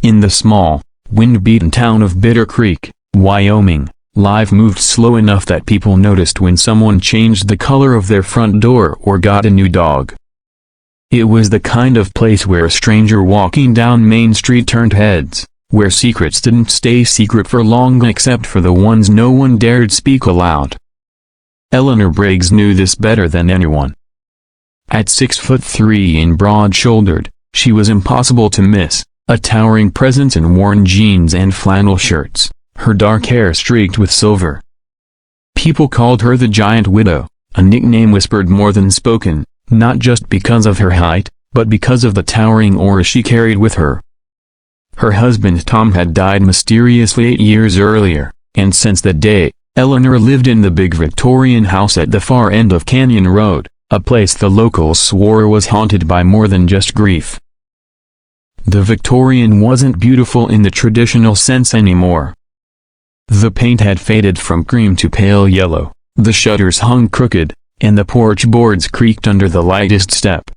In the small, wind-beaten town of Bitter Creek, Wyoming, life moved slow enough that people noticed when someone changed the color of their front door or got a new dog. It was the kind of place where a stranger walking down Main Street turned heads, where secrets didn't stay secret for long except for the ones no one dared speak aloud. Eleanor Briggs knew this better than anyone. At 6'3" and broad-shouldered, she was impossible to miss, a towering presence in worn jeans and flannel shirts, her dark hair streaked with silver. People called her the Giant Widow, a nickname whispered more than spoken, not just because of her height, but because of the towering aura she carried with her. Her husband Tom had died mysteriously 8 years earlier, and since that day, Eleanor lived in the big Victorian house at the far end of Canyon Road, a place the locals swore was haunted by more than just grief. The Victorian wasn't beautiful in the traditional sense anymore. The paint had faded from cream to pale yellow, the shutters hung crooked, and the porch boards creaked under the lightest step.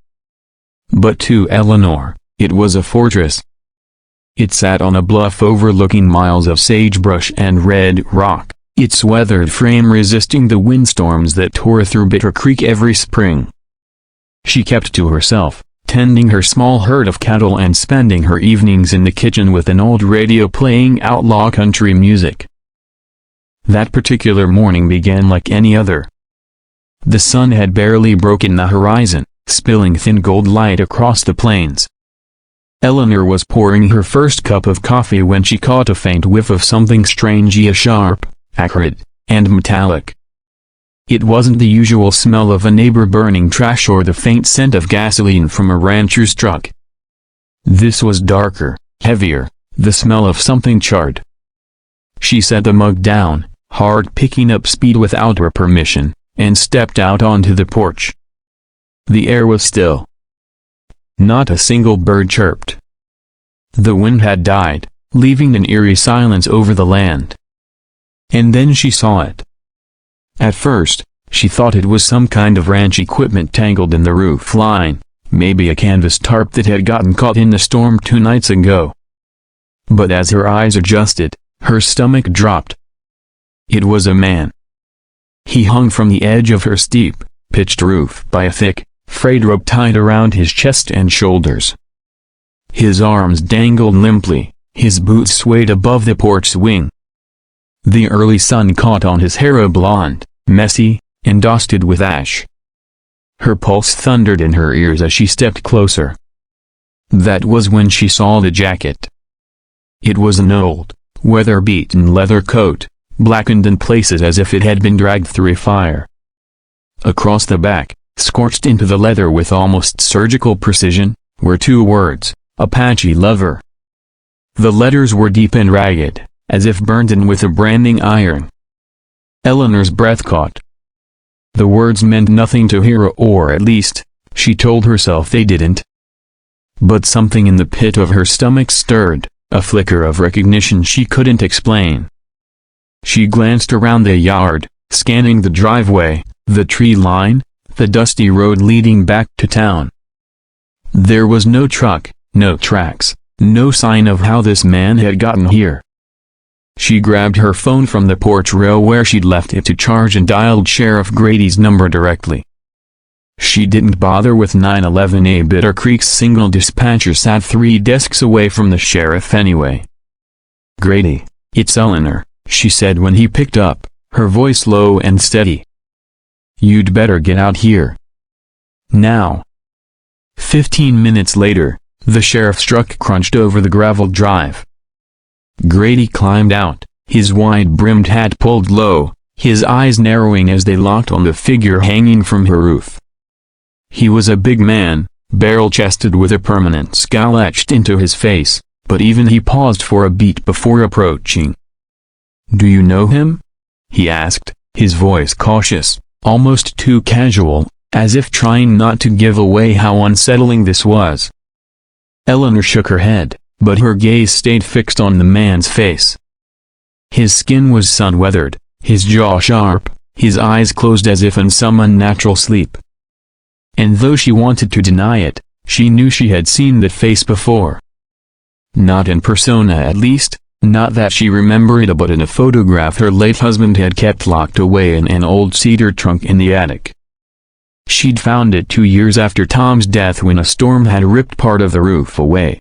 But to Eleanor, it was a fortress. It sat on a bluff overlooking miles of sagebrush and red rock, its weathered frame resisting the windstorms that tore through Bitter Creek every spring. She kept to herself, tending her small herd of cattle and spending her evenings in the kitchen with an old radio playing outlaw country music. That particular morning began like any other. The sun had barely broken the horizon, spilling thin gold light across the plains. Eleanor was pouring her first cup of coffee when she caught a faint whiff of something strangely sharp, acrid, and metallic. It wasn't the usual smell of a neighbor burning trash or the faint scent of gasoline from a rancher's truck. This was darker, heavier, the smell of something charred. She set the mug down, hard picking up speed without her permission, and stepped out onto the porch. The air was still. Not a single bird chirped. The wind had died, leaving an eerie silence over the land. And then she saw it. At first, she thought it was some kind of ranch equipment tangled in the roof line, maybe a canvas tarp that had gotten caught in the storm 2 nights ago. But as her eyes adjusted, her stomach dropped. It was a man. He hung from the edge of her steep, pitched roof by a thick, frayed rope tied around his chest and shoulders. His arms dangled limply, his boots swayed above the porch swing. The early sun caught on his hair, a blonde, messy, and dusted with ash. Her pulse thundered in her ears as she stepped closer. That was when she saw the jacket. It was an old, weather-beaten leather coat, blackened in places as if it had been dragged through a fire. Across the back, scorched into the leather with almost surgical precision, were 2 words, Apache Lover. The letters were deep and ragged, as if burned in with a branding iron. Eleanor's breath caught. The words meant nothing to her, or at least, she told herself they didn't. But something in the pit of her stomach stirred, a flicker of recognition she couldn't explain. She glanced around the yard, scanning the driveway, the tree line, the dusty road leading back to town. There was no truck, no tracks, no sign of how this man had gotten here. She grabbed her phone from the porch rail where she'd left it to charge and dialed Sheriff Grady's number directly. She didn't bother with 911. Bitter Creek's single dispatcher sat 3 desks away from the sheriff anyway. "Grady, it's Eleanor," she said when he picked up, her voice low and steady. "You'd better get out here. Now." 15 minutes later, the sheriff's truck crunched over the gravel drive. Grady climbed out, his wide-brimmed hat pulled low, his eyes narrowing as they locked on the figure hanging from her roof. He was a big man, barrel-chested with a permanent scowl etched into his face, but even he paused for a beat before approaching. "Do you know him?" he asked, his voice cautious, almost too casual, as if trying not to give away how unsettling this was. Eleanor shook her head, but her gaze stayed fixed on the man's face. His skin was sun-weathered, his jaw sharp, his eyes closed as if in some unnatural sleep. And though she wanted to deny it, she knew she had seen that face before. not in persona at least, not that she remembered, but in a photograph her late husband had kept locked away in an old cedar trunk in the attic. She'd found it 2 years after Tom's death when a storm had ripped part of the roof away.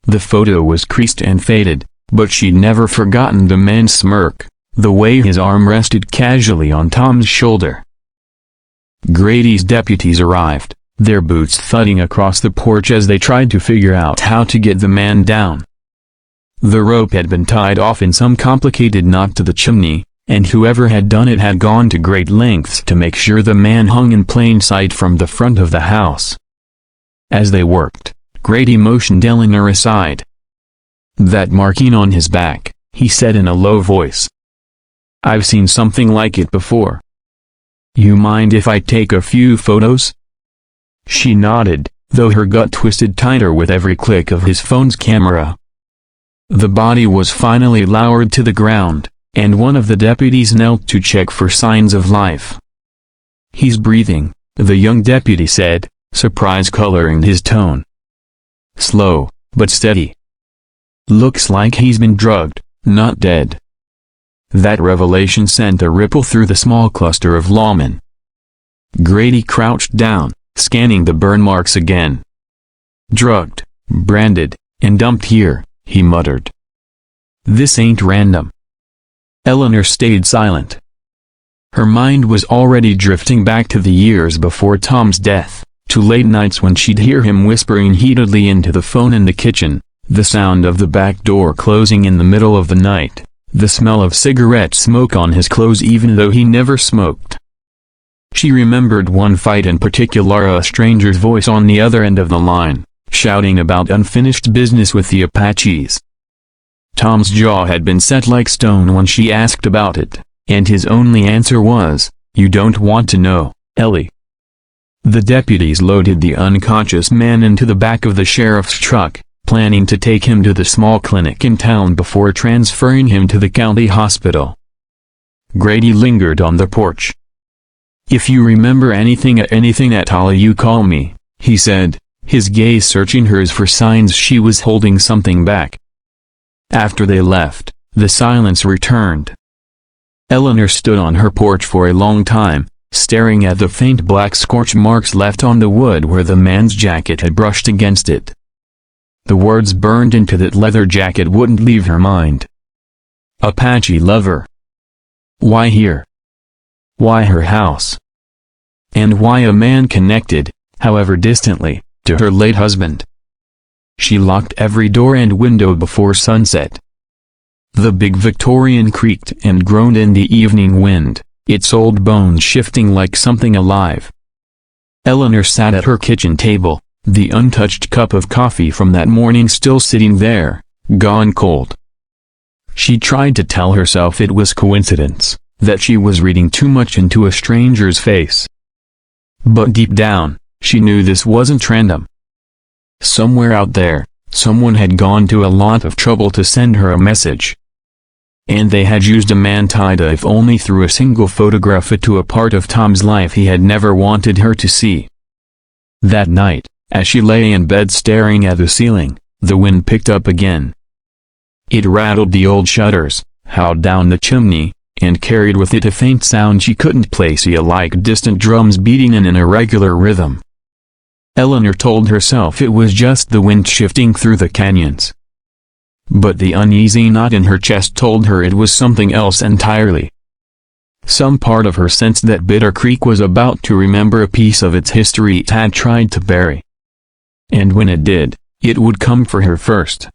The photo was creased and faded, but she'd never forgotten the man's smirk, the way his arm rested casually on Tom's shoulder. Grady's deputies arrived, their boots thudding across the porch as they tried to figure out how to get the man down. The rope had been tied off in some complicated knot to the chimney, and whoever had done it had gone to great lengths to make sure the man hung in plain sight from the front of the house. As they worked, Grady motioned Eleanor aside. "That marking on his back," he said in a low voice. "I've seen something like it before. You mind if I take a few photos?" She nodded, though her gut twisted tighter with every click of his phone's camera. The body was finally lowered to the ground, and one of the deputies knelt to check for signs of life. "He's breathing," the young deputy said, surprise coloring his tone. "Slow, but steady. Looks like he's been drugged, not dead." That revelation sent a ripple through the small cluster of lawmen. Grady crouched down, scanning the burn marks again. "Drugged, branded, and dumped here," he muttered. "This ain't random." Eleanor stayed silent. Her mind was already drifting back to the years before Tom's death, to late nights when she'd hear him whispering heatedly into the phone in the kitchen, the sound of the back door closing in the middle of the night, the smell of cigarette smoke on his clothes even though he never smoked. She remembered one fight in particular, a stranger's voice on the other end of the line, shouting about unfinished business with the Apaches. Tom's jaw had been set like stone when she asked about it, and his only answer was, "You don't want to know, Ellie." The deputies loaded the unconscious man into the back of the sheriff's truck, planning to take him to the small clinic in town before transferring him to the county hospital. Grady lingered on the porch. "If you remember anything at all, you call me," he said, his gaze searching hers for signs she was holding something back. After they left, the silence returned. Eleanor stood on her porch for a long time, staring at the faint black scorch marks left on the wood where the man's jacket had brushed against it. The words burned into that leather jacket wouldn't leave her mind. Apache lover. Why here? Why her house? And why a man connected, however distantly, to her late husband? She locked every door and window before sunset. The big Victorian creaked and groaned in the evening wind, its old bones shifting like something alive. Eleanor sat at her kitchen table, the untouched cup of coffee from that morning still sitting there, gone cold. She tried to tell herself it was coincidence, that she was reading too much into a stranger's face. But deep down, she knew this wasn't random. Somewhere out there, someone had gone to a lot of trouble to send her a message. And they had used a man tied if only through a single photograph to a part of Tom's life he had never wanted her to see. That night, as she lay in bed staring at the ceiling, the wind picked up again. It rattled the old shutters, howled down the chimney, and carried with it a faint sound she couldn't place, like distant drums beating in an irregular rhythm. Eleanor told herself it was just the wind shifting through the canyons. But the uneasy knot in her chest told her it was something else entirely. Some part of her sensed that Bitter Creek was about to remember a piece of its history it had tried to bury. And when it did, it would come for her first.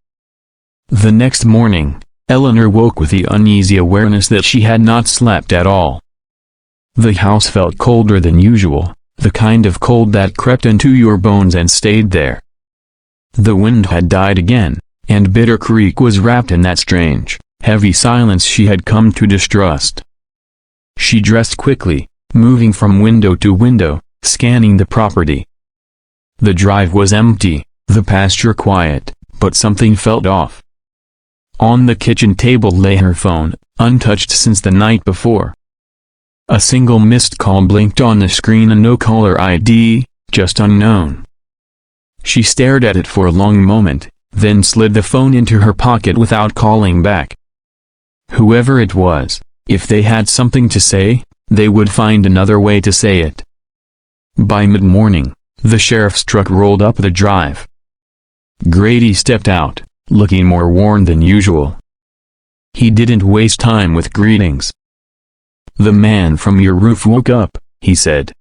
The next morning, Eleanor woke with the uneasy awareness that she had not slept at all. The house felt colder than usual, the kind of cold that crept into your bones and stayed there. The wind had died again, and Bitter Creek was wrapped in that strange, heavy silence she had come to distrust. She dressed quickly, moving from window to window, scanning the property. The drive was empty, the pasture quiet, but something felt off. On the kitchen table lay her phone, untouched since the night before. A single missed call blinked on the screen, and no caller ID, just unknown. She stared at it for a long moment, then slid the phone into her pocket without calling back. Whoever it was, if they had something to say, they would find another way to say it. By mid-morning, the sheriff's truck rolled up the drive. Grady stepped out, looking more worn than usual. He didn't waste time with greetings. "The man from your roof woke up," he said.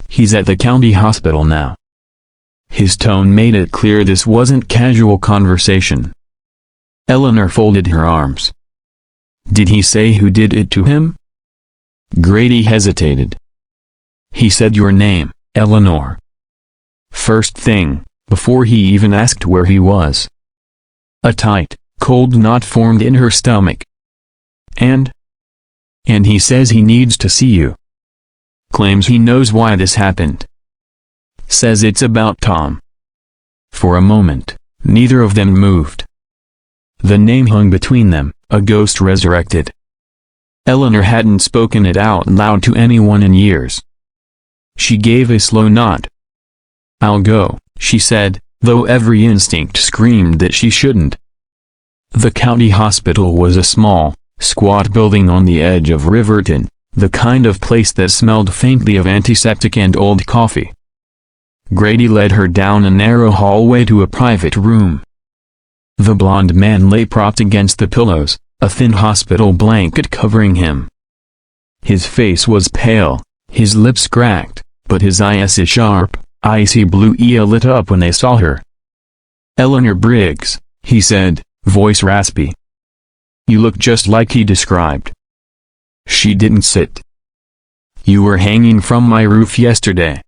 "He's at the county hospital now." His tone made it clear this wasn't casual conversation. Eleanor folded her arms. "Did he say who did it to him?" Grady hesitated. "He said your name, Eleanor. First thing, before he even asked where he was." A tight, cold knot formed in her stomach. And he says he needs to see you. Claims he knows why this happened. Says it's about Tom." For a moment, neither of them moved. The name hung between them, a ghost resurrected. Eleanor hadn't spoken it out loud to anyone in years. She gave a slow nod. "I'll go," she said, though every instinct screamed that she shouldn't. The county hospital was a small, squat building on the edge of Riverton, the kind of place that smelled faintly of antiseptic and old coffee. Grady led her down a narrow hallway to a private room. The blond man lay propped against the pillows, a thin hospital blanket covering him. His face was pale, his lips cracked, but his eyes sharp, icy blue lit up when they saw her. "Eleanor Briggs," he said, voice raspy. "You look just like he described." She didn't sit. "You were hanging from my roof yesterday."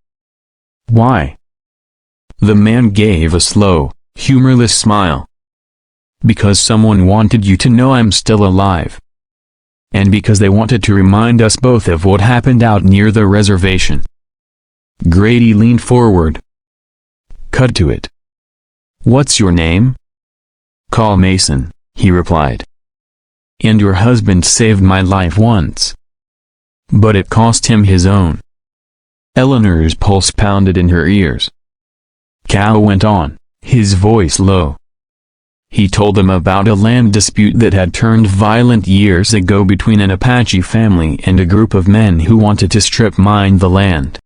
"Why?" The man gave a slow, humorless smile. "Because someone wanted you to know I'm still alive. And because they wanted to remind us both of what happened out near the reservation." Grady leaned forward. "Cut to it. What's your name?" "Call Mason," he replied. "And your husband saved my life once. But it cost him his own." Eleanor's pulse pounded in her ears. Cal went on, his voice low. He told them about a land dispute that had turned violent years ago between an Apache family and a group of men who wanted to strip mine the land.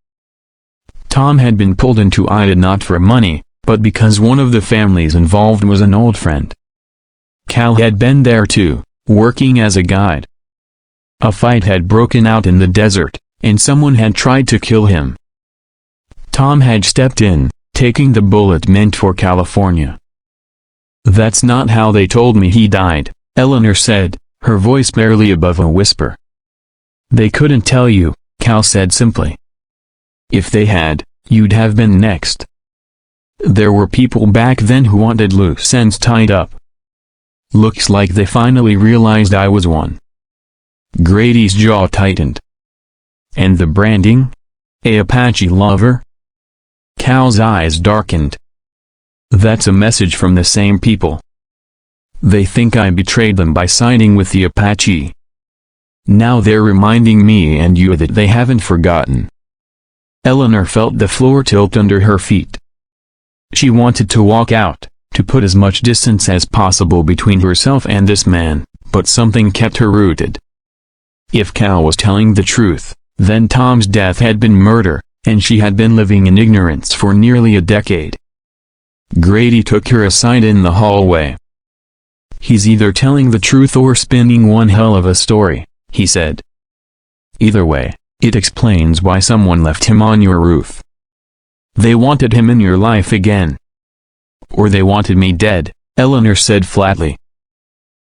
Tom had been pulled into it not for money, but because one of the families involved was an old friend. Cal had been there too, working as a guide. A fight had broken out in the desert, and someone had tried to kill him. Tom had stepped in, taking the bullet meant for California. "That's not how they told me he died," Eleanor said, her voice barely above a whisper. "They couldn't tell you," Cal said simply. "If they had, you'd have been next. There were people back then who wanted loose ends tied up. Looks like they finally realized I was one." Grady's jaw tightened. "And the branding? A Apache lover?" Cal's eyes darkened. "That's a message from the same people. They think I betrayed them by siding with the Apache. Now they're reminding me and you that they haven't forgotten." Eleanor felt the floor tilt under her feet. She wanted to walk out, to put as much distance as possible between herself and this man, but something kept her rooted. If Cal was telling the truth, then Tom's death had been murder, and she had been living in ignorance for nearly a decade. Grady took her aside in the hallway. "He's either telling the truth or spinning one hell of a story," he said. "Either way, it explains why someone left him on your roof. They wanted him in your life again. Or they wanted me dead," Eleanor said flatly.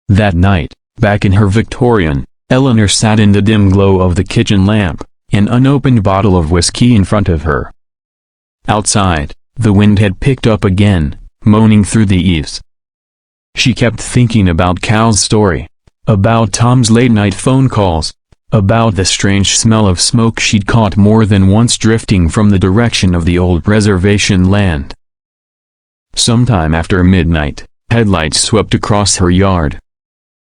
That night, back in her Victorian, Eleanor sat in the dim glow of the kitchen lamp, an unopened bottle of whiskey in front of her. Outside, the wind had picked up again, moaning through the eaves. She kept thinking about Cal's story, about Tom's late-night phone calls, about the strange smell of smoke she'd caught more than once drifting from the direction of the old reservation land. Sometime after midnight, headlights swept across her yard.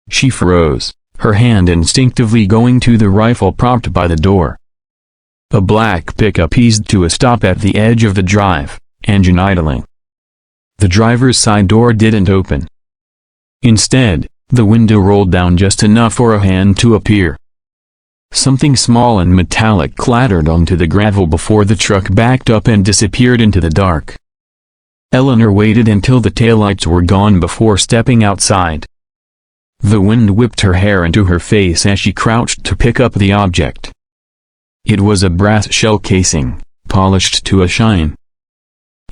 She froze, her hand instinctively going to the rifle propped by the door. A black pickup eased to a stop at the edge of the drive, engine idling. The driver's side door didn't open. Instead, the window rolled down just enough for a hand to appear. Something small and metallic clattered onto the gravel before the truck backed up and disappeared into the dark. Eleanor waited until the taillights were gone before stepping outside. The wind whipped her hair into her face as she crouched to pick up the object. It was a brass shell casing, polished to a shine.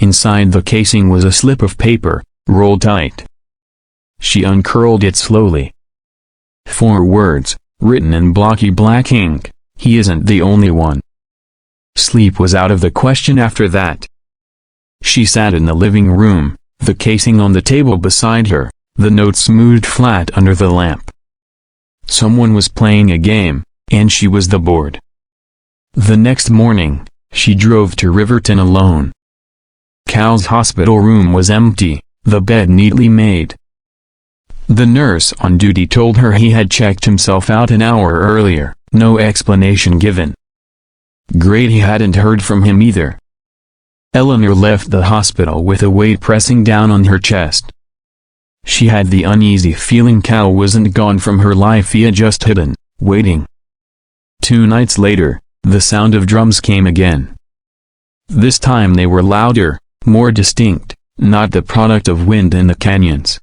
Inside the casing was a slip of paper, rolled tight. She uncurled it slowly. 4 words, written in blocky black ink, "He isn't the only one." Sleep was out of the question after that. She sat in the living room, the casing on the table beside her, the note smoothed flat under the lamp. Someone was playing a game, and she was the board. The next morning, she drove to Riverton alone. Cal's hospital room was empty, the bed neatly made. The nurse on duty told her he had checked himself out an hour earlier, no explanation given. Grady hadn't heard from him either. Eleanor left the hospital with a weight pressing down on her chest. She had the uneasy feeling Cal wasn't gone from her life, he had just hidden, waiting. 2 nights later, the sound of drums came again. This time they were louder, more distinct, not the product of wind in the canyons.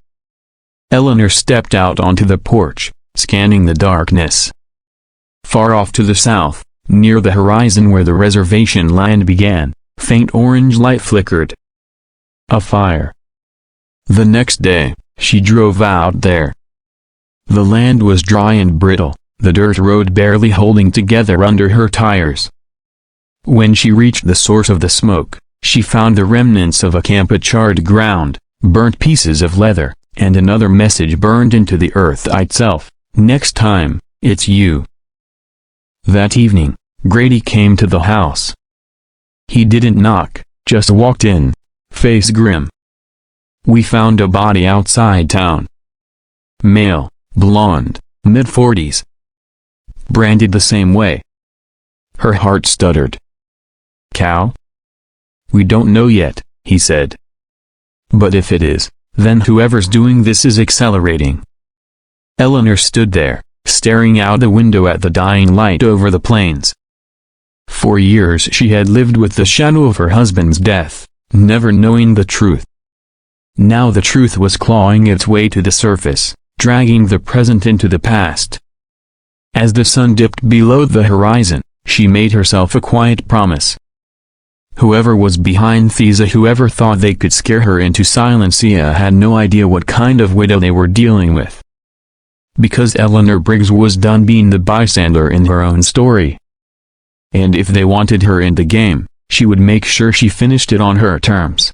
Eleanor stepped out onto the porch, scanning the darkness. Far off to the south, near the horizon where the reservation land began, faint orange light flickered. A fire. The next day, she drove out there. The land was dry and brittle, the dirt road barely holding together under her tires. When she reached the source of the smoke, she found the remnants of a camp, a charred ground, burnt pieces of leather, and another message burned into the earth itself: "Next time, it's you." That evening, Grady came to the house. He didn't knock, just walked in, face grim. "We found a body outside town. Male, blonde, mid-40s. Branded the same way." Her heart stuttered. "Cal?" "We don't know yet," he said. "But if it is, then whoever's doing this is accelerating." Eleanor stood there, staring out the window at the dying light over the plains. For years she had lived with the shadow of her husband's death, never knowing the truth. Now the truth was clawing its way to the surface, dragging the present into the past. As the sun dipped below the horizon, she made herself a quiet promise. Whoever was behind Thesa, whoever thought they could scare her into silence, had no idea what kind of widow they were dealing with. Because Eleanor Briggs was done being the bystander in her own story. And if they wanted her in the game, she would make sure she finished it on her terms.